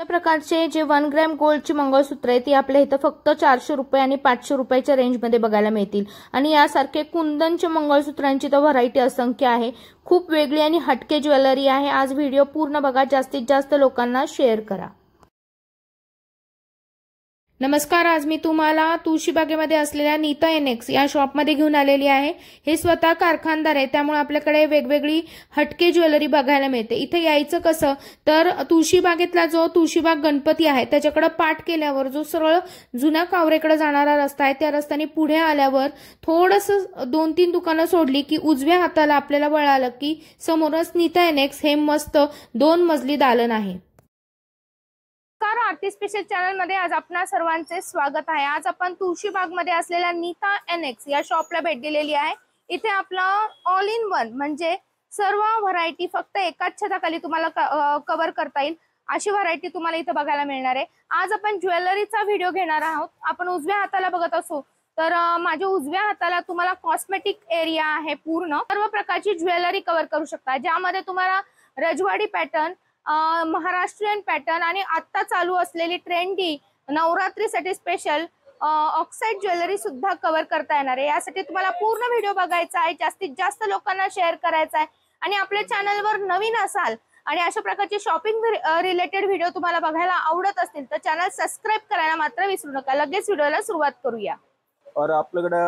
अशा प्रकारचे जे 1 ग्रॅम गोल्डची मंगळसूत्र आहे ती आपल्या इथं फक्त 400 रुपये आणि 500 रुपयाच्या रेंजमध्ये बघायला मिळतील। आणि यासारखे कुंदनचे मंगळसूत्रांची तर व्हरायटी असंख्य आहे। खूप वेगळी आणि हटके ज्वेलरी आहे। आज व्हिडिओ पूर्ण बघा, जास्तीत जास्त लोकांना शेअर करा। नमस्कार, आज मी तुम्हाला तुळशीबागेमध्ये असलेल्या नीता एनेक्स या शॉपमध्ये घेऊन आलेली आहे। हे स्वतः कारखानदार आहे, त्यामुळे आपल्याकडे वेगवेगळी हटके ज्वेलरी बघायला मिळते। इथे यायचं कसं तर तुळशीबागेतला जो तुळशीबाग गणपती आहे त्याच्याकडे पाठ केल्यावर जो सरळ जुन्या कावरेकडे जाणारा रस्ता आहे त्या रस्त्याने पुढे आल्यावर थोडंसं 2-3 दुकानं सोडली की उजव्या हाताला आपल्याला वळालं की समोरच नीता एनेक्स हे मस्त 2 मजली दालन आहे। आरती स्पेशल चॅनल मध्ये आज आपणा सर्वांचे स्वागत आहे। आज आपण तुळशीबाग मध्ये असलेल्या नीता एनेक्स या शॉपला भेट दिलेली आहे। इथे आपला ऑल इन वन म्हणजे सर्व व्हरायटी फक्त एकाच छताखाली तुम्हाला कव्हर करता येईल अशी व्हरायटी तुम्हाला इथे बघायला मिळणार आहे। आज आपण ज्वेलरीचा व्हिडिओ घेणार आहोत। आपण उजव्या हाताला बघत असो तर माझ्या उजव्या हाताला तुम्हाला कॉस्मेटिक एरिया आहे। पूर्ण सर्व प्रकारची ज्वेलरी कव्हर करू शकता, ज्यामध्ये तुम्हाला रजवाडी पॅटर्न, महाराष्ट्रीयन पॅटर्न आणि आता चालू असलेली ट्रेंडी नवरात्रीसाठी स्पेशल ऑक्साइड ज्वेलरी सुद्धा कव्हर करता येणार आहे। यासाठी तुम्हाला पूर्ण व्हिडिओ बघायचा आहे, जास्तीत जास्त लोकांना शेअर करायचा आहे। आणि आपल्या चॅनलवर नवीन असाल आणि अशा प्रकारचे शॉपिंग रिलेटेड व्हिडिओ तुम्हाला बघायला आवडत असतील तर चॅनल सबस्क्राइब करायला मात्र विसरू नका। लगेच व्हिडिओला सुरुवात करूया। और आपल्याकडे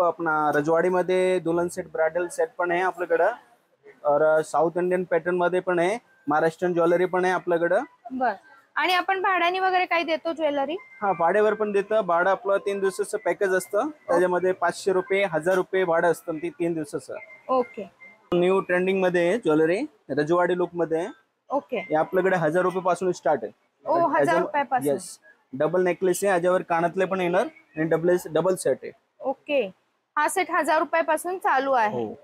अपना रजवाड़ी मध्ये दुल्हन सेट, ब्राइडल सेट पण आहे आपल्याकडे। और साउथ इंडियन पॅटर्न मध्ये पण आहे, महाराष्ट्रीयन ज्वेलरी पण आहे आपल्याकडे। बर, आणि आपण भाड्याने वगैरे काही देतो ज्वेलरी? हा, भाड्यावर पण देतो। भाडं आपलं 3 दिवसाचं पॅकेज असतं, त्याच्यामध्ये 500 रुपये 1000 रुपये भाडं असतं, ती 3 दिवसाचं। ओके। न्यू ट्रेंडिंग मध्ये आहे ज्वेलरी, रजवाड़ी लुक मध्ये आहे। ओके। हे आपल्याकडे 1000 रुपये पासून स्टार्ट आहे। ओ, 1000 रुपयापासून? यस, डबल नेकलेस आहे, याच्यावर कानातले पण येणार आणि डबल सेट आहे। ओके, हा सेट 1000 रुपयापासून चालू आहे। हो।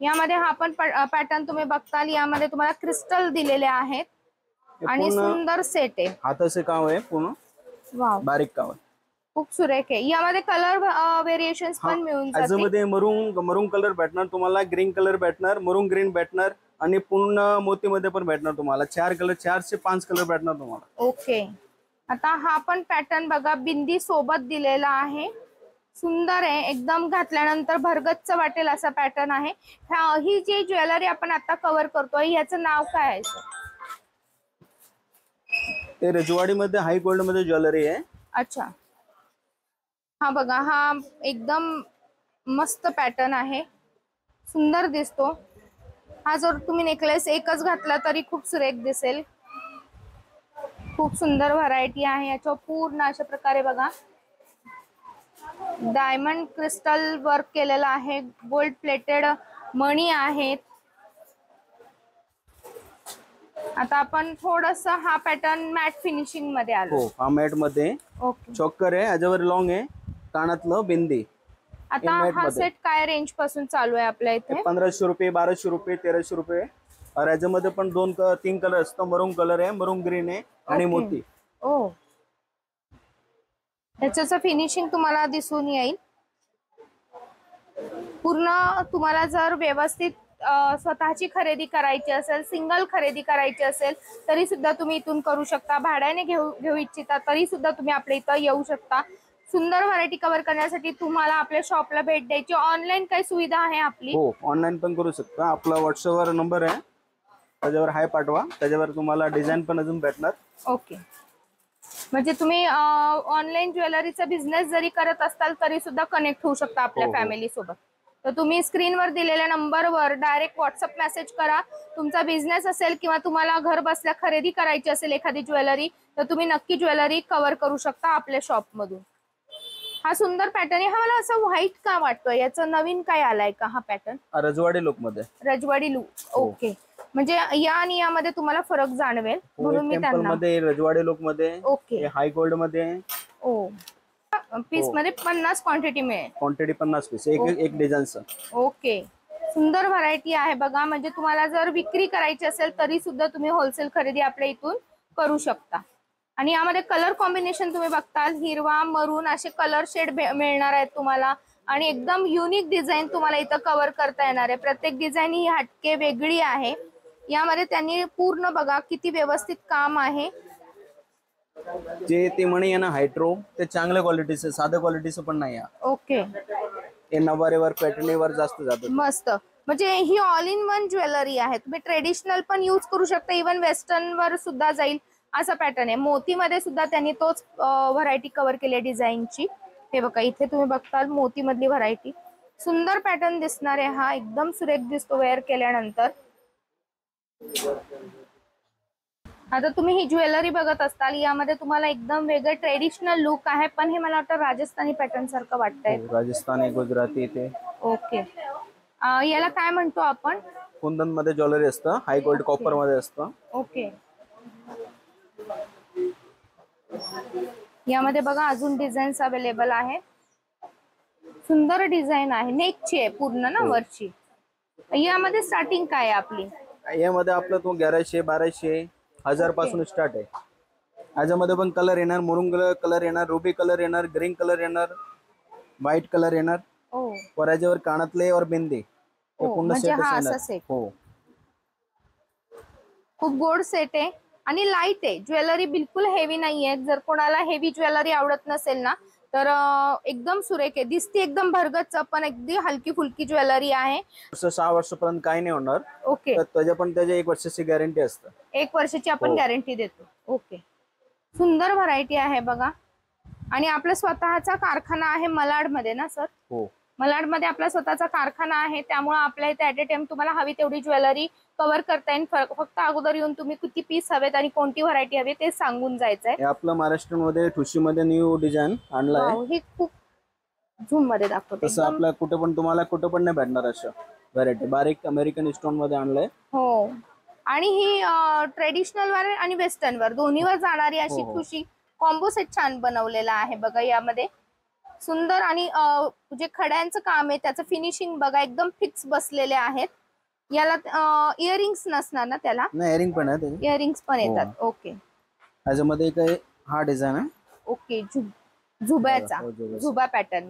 यामध्ये हा पण पॅटर्न तुम्ही बघताल, यामध्ये तुम्हाला क्रिस्टल दिलेले आहेत आणि सुंदर सेट आहे। हाताचे काम आहे पूर्ण, वाव, बारीक काम आहे, खूप सुरेख आहे। यामध्ये कलर व्हेरिएशन्स पण मिळून जाते। याच्यामध्ये मरून कलर भेटणार तुम्हाला, ग्रीन कलर भेटणार, मरून ग्रीन भेटणार आणि पूर्ण मोतीमध्ये पण भेटणार तुम्हाला। 4 से 5 कलर भेटणार तुम्हाला। ओके, आता हा पण पॅटर्न बघा, बिंदी सोबत दिलेला आहे, सुंदर आहे एकदम, घातल्यानंतर भरगच्च वाटेल असा पॅटर्न आहे। ही जी ज्वेलरी आपण आता कव्हर करतोय याचं नाव काय आहे सर? ते रजवाड़ी मध्ये हाई गोल्ड मध्ये ज्वेलरी आहे। अच्छा, हा बघा, हा एकदम मस्त पॅटर्न आहे, सुंदर दिसतो। हा जर तुम्ही नेकलेस एकच घातला तरी खूप सुरेख दिसेल। खूप सुंदर व्हरायटी आहे। याच्यावर पूर्ण अशा प्रकारे बघा डायमंड क्रिस्टल वर्क केलेला आहे, गोल्ड प्लेटेड मणी आहेत। आता आपण थोडस हा पॅटर्न मॅट फिनिशिंग मध्ये आलो। हो, हा मॅट मध्ये चोकर आहे, याच्यावर लॉंग आहे, कानातलं बिंदी। आता हा सेट काय रेंज पासून चालू आहे आपल्या इथे? 1500 रुपये, 1200 रुपये, 1300 रुपये। और याच्यामध्ये पण 2-3 कलर असतं, मरून कलर आहे, मरून ग्रीन आहे आणि मोती। ओ, याचं फिनिशिंग तुम्हाला दिसून येईल पूर्ण। तुम्हाला जर व्यवस्थित स्वतःची खरेदी करायची असेल, सिंगल खरेदी करायची असेल तरी सुद्धा तुम्ही इथून करू शकता। भाड्याने घेऊ इच्छिता तरी सुद्धा तुम्ही आपल्या इथं येऊ शकता। सुंदर व्हरायटी कव्हर करण्यासाठी तुम्हाला आपल्या शॉपला भेट द्यायची। ऑनलाईन काही सुविधा आहे आपली? हो, ऑनलाईन पण करू शकता। आपला व्हॉट्सअपवर नंबर आहे, त्याच्यावर हाय पाठवा, त्याच्यावर तुम्हाला डिझाईन पण अजून भेटणार। ओके, म्हणजे तुम्ही ऑनलाईन ज्वेलरीचा बिझनेस जरी करत असताल तरी सुद्धा कनेक्ट होऊ शकता आपल्या फॅमिली सोबत। तर तुम्ही स्क्रीनवर दिलेल्या नंबरवर डायरेक्ट व्हॉट्सअप मेसेज करा। तुमचा बिझनेस असेल किंवा तुम्हाला घर बसल्या खरेदी करायची असेल एखादी ज्वेलरी तर तुम्ही नक्की ज्वेलरी कव्हर करू शकता आपल्या शॉप मधून। हा सुंदर पॅटर्न आहे। हा मला असं व्हाईट का वाटतोय, याचं नवीन काय आलाय का हा पॅटर्न? रजवाड़ी लुक मध्ये, रजवाड़ी लुक। ओके, म्हणजे या आणि यामध्ये तुम्हाला फरक जाणवेल म्हणून मी त्यांना मध्ये रजवाड़ी लुक मध्ये। ओके, हाई गोल्ड मध्ये। ओ, पीस मध्ये 50 क्वांटिटी मिळेल, क्वांटिटी 50 पीस, एक डिझाईनचं। ओके, सुंदर व्हरायटी आहे बघा। म्हणजे तुम्हाला जर विक्री करायची असेल तरी सुद्धा तुम्ही होलसेल खरेदी आपल्या इथून करू शकता। आणि यामध्ये कलर कॉम्बिनेशन तुम्ही बघताल, हिरवा, मरून असे कलर शेड मिळणार आहेत तुम्हाला। आणि एकदम युनिक डिझाईन तुम्हाला इथं कव्हर करता येणार आहे। प्रत्येक डिझाईन ही हटके वेगळी आहे। यामध्ये त्यांनी पूर्ण बघा किती व्यवस्थित काम आहे. जे ते मणी आहे ना हायड्रो, ते चांगल्या क्वालिटीचं, साध्या क्वालिटीचं पण नाही आहे. ओके, हे नवारीवर पॅटर्नीवर जास्त जातं. मस्त. म्हणजे ही ऑल इन वन ज्वेलरी आहे. तुम्ही ट्रेडिशनल पण यूज करू शकता, इवन वेस्टर्न वर सुद्धा जाईल असा पॅटर्न आहे. मोतीमध्ये सुद्धा त्यांनी तोच व्हरायटी कव्हर केली डिझाईनची. हे बघा इथे तुम्ही बघताल मोती मधली व्हरायटी. सुंदर पॅटर्न दिसणार आहे हा, एकदम सुरेख दिसतो वेअर केल्यानंतर. आता तुम्ही ही ज्वेलरी बघत असताल, यामध्ये तुम्हाला एकदम वेगळं ट्रेडिशनल लुक आहे, पण हे मला वाटतं राजस्थानी पॅटर्न सारखं वाटतंय. राजस्थानी, गुजराती ते. ओके, याला काय म्हणतो आपण? कुंदन मध्ये ज्वेलरी असतं, हाय गोल्ड कॉपर मध्ये असतं. ओके, यामध्ये बघा अजून डिझाईन्स अवेलेबल आहेत. सुंदर डिझाईन आहे, नेकची आहे पूर्ण ना वरची. यामध्ये स्टार्टिंग काय आहे आपली? यामध्ये आपलं तो 1100, 1200, 1000 पासून स्टार्ट आहे. याच्यामध्ये पण कलर येणार, मुरुंग कलर येणार, रुबी कलर येणार, ग्रीन कलर येणार, व्हाईट कलर येणार. वर याच्यावर कानातले और बिंदी पूर्ण म्हणजे सेट हा येणार. असा सेट. हो, खूप गोड सेट आहे आणि लाईट आहे. ज्वेलरी बिलकुल हेवी नाहीये. जर कोणाला हेवी ज्वेलरी आवडत नसेल ना, तर एकदम सुरेख आहे. दिसते एकदम भरगच्च, पण अगदी हलकी फुलकी ज्वेलरी आहे. 6 वर्षापर्यंत काही नाही होणार. ओके, तर त्याच्या 1 वर्षाची गॅरंटी असते. 1 वर्षाची आपण गॅरंटी देतो. ओके, सुंदर व्हरायटी आहे बघा. आणि आपला स्वतःचा कारखाना आहे मलाड मध्ये ना सर? हो, मलाड मध्ये आपला स्वतःचा कारखाना आहे, त्यामुळे आपल्या इथे ऍट अ टाइम तुम्हाला हवी तेवढी ज्वेलरी कव्हर करता येईल. फक्त अगोदर येऊन तुम्ही किती पीस हवेत आणि कोणती व्हरायटी हवी ते सांगून जायचंय. आपलं महाराष्ट्रामध्ये ठुशी मध्ये न्यू डिझाईन आणलाय. ही खूप झूम मध्ये दाखवते. तसं आपल्या कुठे पण तुम्हाला कुठे पण नाही भेटणार अशा व्हरायटी. बारीक अमेरिकन स्टोन मध्ये आणलंय. हो, आणि ही ट्रेडिशनल वर आणि वेस्टर्न वर दोन्हीवर जाणारी अशी ठुशी कॉम्बो सेट छान बनवलेला आहे बघा. यामध्ये सुंदर आणि जे खड्यांचं काम आहे त्याचं फिनिशिंग बघा, एकदम फिक्स बसलेले आहेत. याला इयरिंग्स नसणार ना त्याला? नाही, इयरिंग पण आहे, इयरिंग्स पण येतात. ओके, याच्यामध्ये काय हा डिझाईन आहे. ओके, झुब्याचा, झुबा पॅटर्न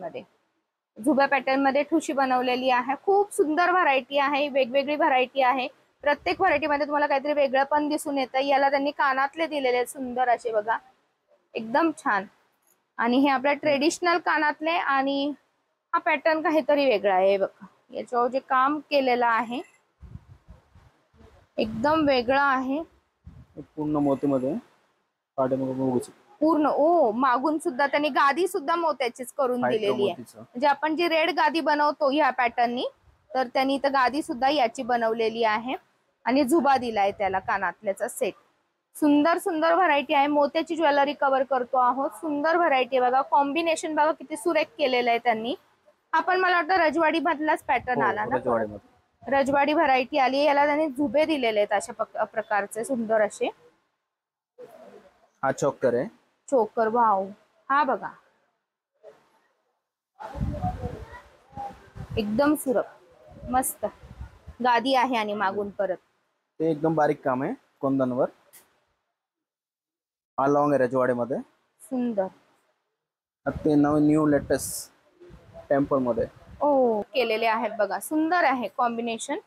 मध्ये ठुशी बनवलेली आहे. खूप सुंदर व्हरायटी आहे, वेगवेगळी व्हरायटी आहे. प्रत्येक व्हरायटी मध्ये तुम्हाला काहीतरी वेगळं पण दिसून येतं. याला त्यांनी कानातले दिलेले आहेत सुंदर असे बघा, एकदम छान. आणि हे आपल्या ट्रेडिशनल कानातले, आणि हा पॅटर्न काहीतरी वेगळा आहे बघा. याच्यावर जे काम केलेलं आहे एकदम वेगळं आहे. पूर्ण मोतीमध्ये पूर्ण मागून सुद्धा त्यांनी गादी सुद्धा मोत्याचीच करून दिलेली आहे. म्हणजे आपण जी रेड गादी बनवतो ह्या पॅटर्ननी, तर त्यांनी इथं गादी सुद्धा याची बनवलेली आहे. आणि झुबा दिलाय त्याला कानातल्याचा सेट. सुंदर सुंदर व्हरायटी आहे. मोत्याची ज्वेलरी कव्हर करतो आहोत. सुंदर व्हरायटी बघा, कॉम्बिनेशन बघा किती सुरेख केलेलं आहे त्यांनी. हा पण मला वाटतं रजवाडी मधलाच पॅटर्न आला ना. रजवाडी व्हरायटी आली. याला त्यांनी झुबे दिलेले आहेत अशा प्रकारचे सुंदर असे. हा चोकर आहे, चोकर. वाव, हा बघा एकदम सुरख मस्त गादी आहे. आणि मागून परत ते एकदम बारीक काम आहे कुंदनवर. हा लॉंग आहे रजवाडीमध्ये, सुंदर. ते न्यू लेटेस्ट टेम्पल मध्ये केलेले आहेत बघा. सुंदर आहे कॉम्बिनेशन.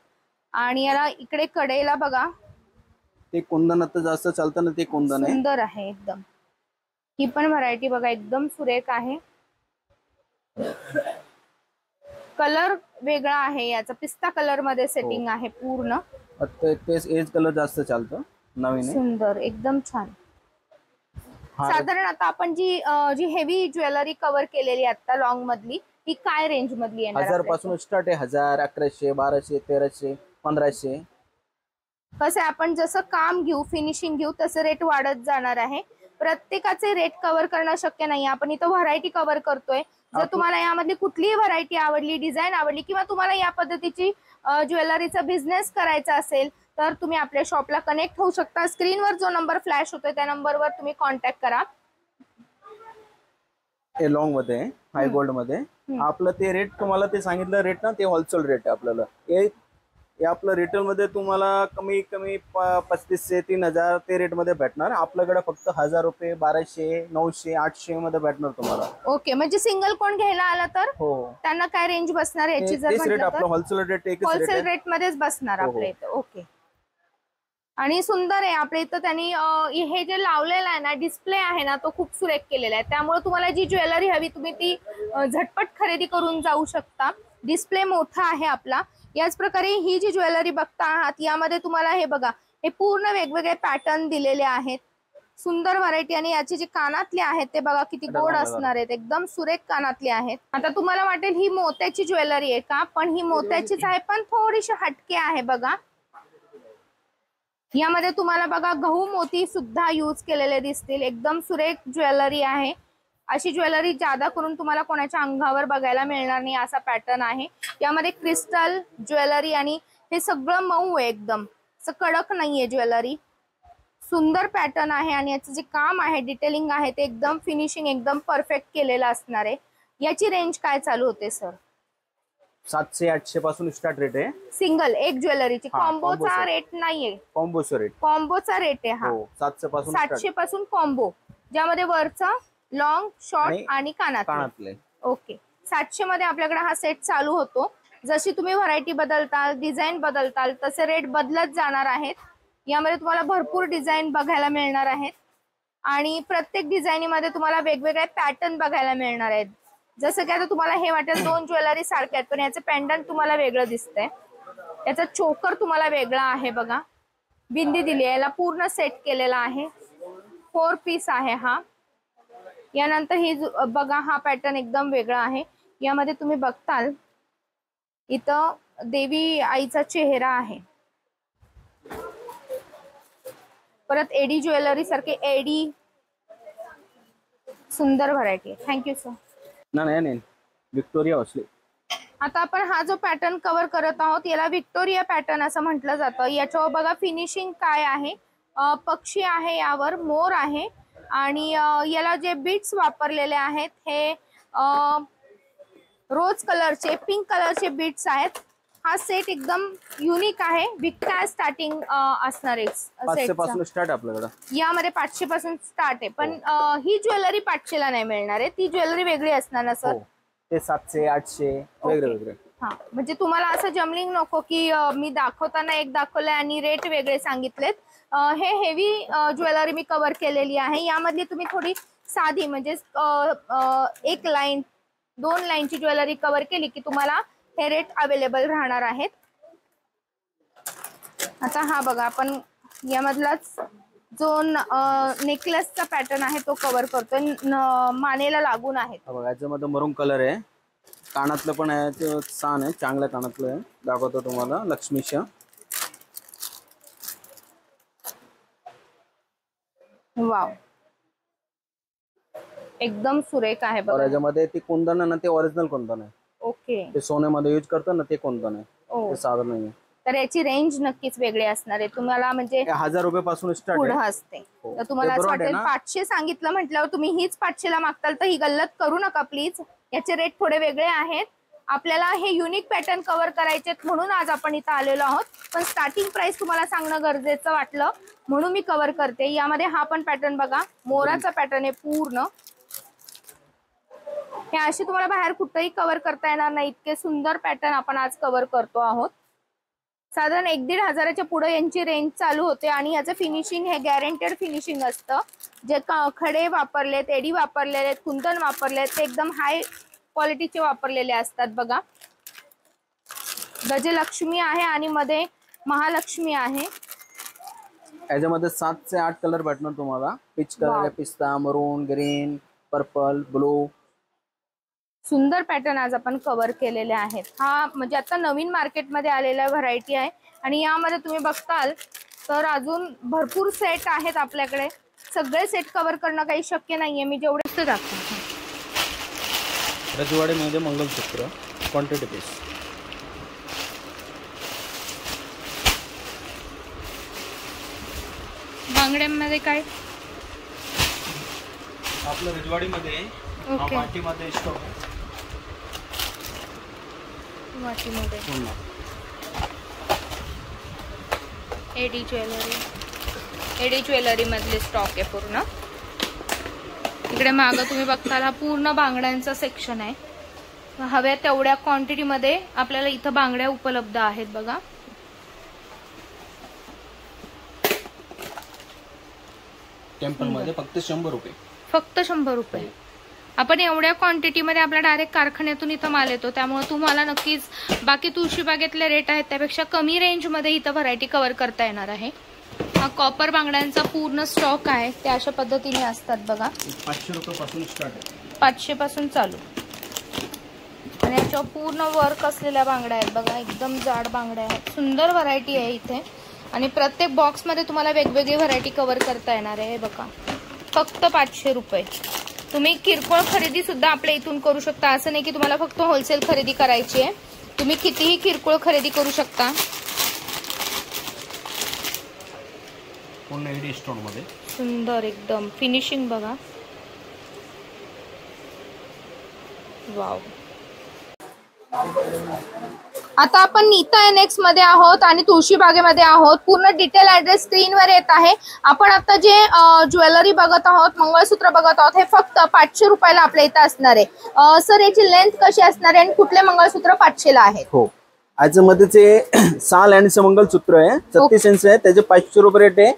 आणि याला इकडे कडेला बघा, ते कुंदन आता जास्त चालतं ना, ते कुंदन आहे. सुंदर आहे एकदम. ही पण व्हरायटी बघा एकदम सुरेख आहे. कलर वेगळा आहे याचा, पिस्ता कलर मध्ये सेटिंग आहे पूर्ण. तेच एज कलर जास्त चालतं नवीन. सुंदर, एकदम छान. साधारण आता आपण जी हेवी ज्वेलरी कव्हर केलेली आता लॉंग मधली, ही काय रेंज मधली येणार? 1000 पासून स्टार्ट आहे. 1000, 1100, 1200, 1300, 1500. कसं आपण जसं काम घेऊ, फिनिशिंग घेऊ, तसं रेट वाढत जाणार आहे. प्रत्येकाचे रेट कव्हर करणं शक्य नाही. आपण इथं व्हरायटी कव्हर करतोय. जर तुम्हाला यामधली कुठलीही व्हरायटी आवडली, डिझाईन आवडली, किंवा तुम्हाला या पद्धतीची ज्वेलरीचा बिझनेस करायचा असेल, तर तुम्ही आपल्या शॉपला कनेक्ट होऊ शकता. स्क्रीनवर जो नंबर फ्लॅश होतोय त्या नंबरवर तुम्ही कॉन्टॅक्ट करा. हे लॉंग मध्ये, हाय गोल्ड मध्ये आपलं ते रेट तुम्हाला ते सांगितलं रेट ना, ते होलसेल रेट आहे आपल्याला. हे आपलं रिटेल मध्ये तुम्हाला कमी 3500, 3000 ते रेट मध्ये भेटणार. आपल्याकडे फक्त 1000 रुपये, 1200, 900, 800 मध्ये भेटणार तुम्हाला. ओके, म्हणजे सिंगल कोण घ्यायला आला तर त्यांना काय रेंज बसणार याची? जर रेट आपलं होलसेल रेट, होलसेल रेट मध्येच बसणार आपल्या इथं. ओके, आणि सुंदर आहे. आपल्या इथं त्यांनी हे जे लावलेलं आहे ना डिस्प्ले आहे ना तो खूप सुरेख केलेला आहे. त्यामुळे तुम्हाला जी ज्वेलरी हवी तुम्ही ती झटपट खरेदी करून जाऊ शकता. डिस्प्ले मोठा आहे आपला. याच प्रकारे ही जी ज्वेलरी बघता आहात यामध्ये तुम्हाला हे बघा हे पूर्ण वेगवेगळे पॅटर्न दिलेले आहेत. सुंदर व्हरायटी. आणि याचे जे कानातले आहेत ते बघा किती गोड असणार आहेत. एकदम सुरेख कानातले आहेत. आता तुम्हाला वाटेल ही मोत्याची ज्वेलरी आहे का, पण ही मोत्याचीच आहे पण थोडीशी हटके आहे बघा. यामध्ये तुम्हाला बघा गहू मोती सुद्धा यूज केलेले दिसतील. एकदम सुरेख ज्वेलरी आहे. अशी ज्वेलरी जादा करून तुम्हाला कोणाच्या अंगावर बघायला मिळणार नाही असा पॅटर्न आहे. यामध्ये क्रिस्टल ज्वेलरी आणि हे सगळं मऊ आहे. एकदम कडक नाहीये ज्वेलरी. सुंदर पॅटर्न आहे आणि याचं जे काम आहे डिटेलिंग आहे ते एकदम फिनिशिंग एकदम परफेक्ट केलेलं असणार आहे. याची रेंज काय चालू होते सर? 700-800 पासून स्टार्ट रेट आहे. सिंगल एक ज्वेलरीची. कॉम्बोचा रेट नाहीये. कॉम्बोचा रेट आहे हा. 700 पासून कॉम्बो, ज्यामध्ये वरचा लॉंग शॉर्ट आणि कानातले. ओके. 700 मध्ये आपल्याकडे हा सेट चालू होतो. जशी तुम्ही व्हरायटी बदलताल डिझाईन बदलताल तसे रेट बदलत जाणार आहेत. यामध्ये तुम्हाला भरपूर डिझाईन बघायला मिळणार आहेत आणि प्रत्येक डिझाईनीमध्ये तुम्हाला वेगवेगळे पॅटर्न बघायला मिळणार आहेत. जसं की आता तुम्हाला हे वाटेल दोन ज्वेलरी सारख्या आहेत पण याचं पेंडंट तुम्हाला वेगळं दिसतंय. याचा चोकर तुम्हाला वेगळा आहे बघा. बिंदी दिली आहे. याला पूर्ण सेट केलेला आहे. 4 पीस आहे हा. यानंतर ही बघा हा पॅटर्न एकदम वेगळा आहे. यामध्ये तुम्ही बघताल इथं देवी आईचा चेहरा आहे. परत एडी ज्वेलरी सारखे एडी सुंदर व्हरायटी. Thank you sir. नाही विक्टोरिया असले. आता आपण हा जो पॅटर्न कव्हर करत आहोत याला विक्टोरिया पॅटर्न असं म्हटलं जातं. याच्यावर बघा फिनिशिंग काय आहे. पक्षी आहे, यावर मोर आहे आणि याला जे बीट्स वापरलेले आहेत हे रोज कलरचे पिंक कलरचे बीट्स आहेत. हा सेट एकदम युनिक आहे. विकता स्टार्टिंग असणार आहे. 500 पासून स्टार्ट आपल्याकडे. यामध्ये 500 पासून स्टार्ट आहे पण ही ज्वेलरी 500 ला नाही मिळणार आहे. ती ज्वेलरी वेगळी असणार ना सर? ते 700-800 वेगळे. हा म्हणजे तुम्हाला असं जमलिंग नको की मी दाखवताना एक दाखवलंय आणि रेट वेगळे सांगितलेत. हे हेवी ज्वेलरी मी कव्हर केलेली आहे. यामधली तुम्ही थोडी साधी म्हणजे 1 लाईन 2 लाईनची ज्वेलरी कव्हर केली की तुम्हाला हे रेट अवेलेबल राहणार आहेत. आता हा बघा आपण यामधलाच जो नेकलेसचा पॅटर्न आहे तो कव्हर करतोय. मानेला लागून आहे. बघा याच्यामध्ये मरून कलर आहे. कानातलं पण आहे ते छान आहे. चांगल्या कानातलं आहे. दाखवतो तुम्हाला लक्ष्मीच्या. वाव एकदम सुरेख आहे बघा. याच्यामध्ये ते कुंदन आहे ना ते ओरिजिनल कुंदन आहे. ओके. ते सोन्यामध्ये यूज करतात ना ते कुंदन आहे. ते साधारण नाही. तर याची रेंज नक्कीच वेगळी असणार आहे. तुम्हाला म्हणजे 1000 रुपये पासून स्टार्ट पुढे असते. तर तुम्हाला असं वाटेल 500 सांगितलं म्हटल्यावर तुम्ही हीच 500 ला मागताल तर ही गल्लत करू नका प्लीज. याचे रेट थोडे वेगळे आहेत. आपल्याला हे युनिक पॅटर्न कव्हर करायचे म्हणून आज आपण इथं आलेलो आहोत. पण स्टार्टिंग प्राइस तुम्हाला सांगणं गरजेचं वाटलं म्हणून मी कव्हर करते. यामध्ये हा पण पॅटर्न बघा मोराचा पॅटर्न आहे पूर्ण. हे असे तुम्हाला बाहेर कुठेही कव्हर करता येणार नाही इतके सुंदर पॅटर्न आपण आज कव्हर करतो आहोत. साधारण 1-1.5 हजाराच्या पुढे यांची रेंज चालू होते आणि याचं फिनिशिंग हे गॅरंटेड फिनिशिंग असतं. जे खडे वापरलेत, एडी वापरलेले, कुंदन वापरलेत ते एकदम हाय क्वालिटीचे वापरलेले असतात. बघा गजलक्ष्मी आहे आणि मध्ये महालक्ष्मी आहे. याच्यामध्ये 7 ते 8 कलर भेटणार तुम्हाला. पीच कलर, पिस्ता, मरून, ग्रीन, पर्पल, ब्लू. सुंदर पॅटर्न आज आपण कव्हर केलेले आहेत. हा म्हणजे आता नवीन मार्केटमध्ये आलेल्या व्हरायटी आहे आणि यामध्ये तुम्ही बघताल तर अजून भरपूर सेट आहेत आपल्याकडे. सगळे सेट कव्हर करणं काही शक्य नाहीये. मी जेवढे दाखवते. रजवाडीमध्ये मंगलसूत्र क्वांटिटी पीस. बांगड्यांमध्ये काय आपलं रजवाडीमध्ये वाटीमध्ये स्टॉक आहे. वाटीमध्ये एडी ज्वेलरी मधले स्टॉक आहे पूर्ण. इकडे मागं तुम्ही बघताल हा पूर्ण बांगड्यांचा सेक्शन आहे. हव्या तेवढ्या क्वांटिटी मध्ये आपल्याला इथं बांगड्या उपलब्ध आहेत. बघा टेम्पल मध्ये फक्त 100 रुपये. फक्त 100 रुपये. आपण एवढ्या क्वांटिटीमध्ये आपला डायरेक्ट कारखान्यातून इथं माल येतो, त्यामुळे तुम्हाला नक्कीच बाकी तुळशीबागेतले रेट आहेत त्यापेक्षा कमी रेंजमध्ये इथं व्हरायटी कव्हर करता येणार आहे. हा कॉपर बांगड्यांचा पूर्ण स्टॉक आहे, ते अशा पद्धतीने असतात बघा. 500 रुपयापासून स्टार्ट आहे. 500 पासून चालू. आणि याच्यावर पूर्ण वर्क असलेल्या बांगड्या आहेत बघा, एकदम जाड बांगड्या आहेत. सुंदर व्हरायटी आहे इथे आणि प्रत्येक बॉक्समध्ये तुम्हाला वेगवेगळी व्हरायटी कव्हर करता येणार आहे. बघा फक्त 500 रुपये. तुम्ही किरकोळ खरेदी सुद्धा आपल्या इथून करू शकता, असं नाही की तुम्हाला फक्त होलसेल खरेदी करायची आहे, तुम्ही कितीही किरकोळ खरेदी करू शकता. पूर्ण एडी स्टोन मध्ये सुंदर एकदम फिनिशिंग बघा. वाव. आता आपण नीता एनएक्स मध्ये आहोत आणि तुळशीबागेमध्ये आहोत. पूर्ण डिटेल ऍड्रेस स्क्रीनवर येत आहे. आपण आता जे ज्वेलरी बघत आहोत, मंगळसूत्र बघत आहोत, हे फक्त 500 रुपयाला आपल्या इथं असणार आहे. सर याची लेंथ कशी असणार आहे आणि कुठले मंगळसूत्र 500 ला आहेत? हो, याच्यामध्ये जे 6 लँडचं मंगळसूत्र आहे 36 इंच आहे, त्याचे 500 रुपये रेट आहे.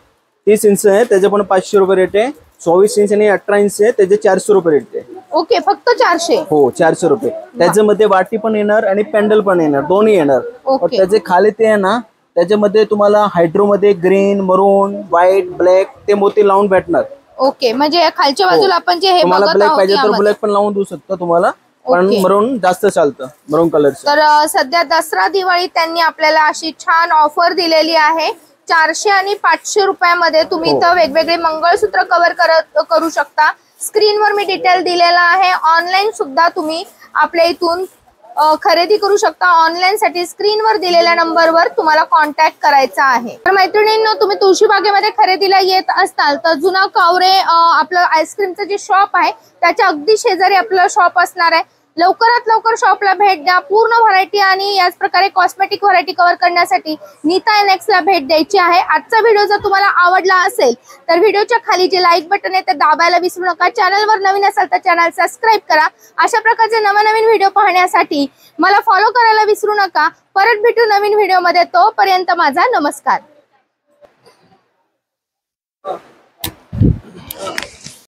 30 इंच आहे त्याचे पण 500 रुपये रेट आहे. 24 इंच आणि 18 इंच आहे त्याचे 400 रुपये रेट आहे. ओके, फक्त 400. हो, 400 रुपये. त्याच्यामध्ये वाटी पण येणार आणि पॅन्डल पण येणार, दोन्ही येणार. ओके. त्याचे खाली ते आहे ना, त्याच्यामध्ये तुम्हाला हायड्रो मध्ये ग्रीन, मरून, व्हाईट, ब्लॅक ते मोती लावून भेटणार. ओके, म्हणजे खालच्या बाजूला आपण जे हे तुम्हाला बघत ब्लॅक आहोत पाहिजे तर यामध्ये. ब्लॅक पण लावून देऊ शकतो तुम्हाला, पण मरून जास्त चालतं, मरून कलरचं. तर सध्या दसरा दिवाळी त्यांनी आपल्याला अशी छान ऑफर दिलेली आहे. 400 आणि 500 रुपयामध्ये तुम्ही इथं वेगवेगळे मंगळसूत्र कव्हर करू शकता. स्क्रीनवर मी डिटेल दिलेला आहे. ऑनलाईन सुद्धा तुम्ही आपल्या इथून खरेदी करू शकता. ऑनलाईन साठी स्क्रीनवर दिलेल्या नंबरवर तुम्हाला कॉन्टॅक्ट करायचा आहे. तर मैत्रिणींनो, तुम्ही तुळशीबागेमध्ये खरेदीला येत असताल तर जुना कावरे आपलं आईस्क्रीमचं जे शॉप आहे त्याच्या अगदी शेजारी आपलं शॉप असणार आहे. लवकरात लवकर शॉपला भेट द्या. पूर्ण व्हरायटी आणि याच प्रकारे कॉस्मेटिक व्हरायटी कव्हर करण्यासाठी नीता एनएक्सला भेट द्यायची आहे. आजचा व्हिडिओ जर तुम्हाला आवडला असेल तर व्हिडिओच्या खाली जे लाईक बटन आहे ते दाबायला विसरू नका. चॅनलवर नवीन असाल तर चॅनल सबस्क्राईब करा. अशा प्रकारचे नवनवीन व्हिडिओ पाहण्यासाठी मला फॉलो करायला विसरू नका. परत भेटू नवीन व्हिडिओमध्ये. तोपर्यंत माझा नमस्कार.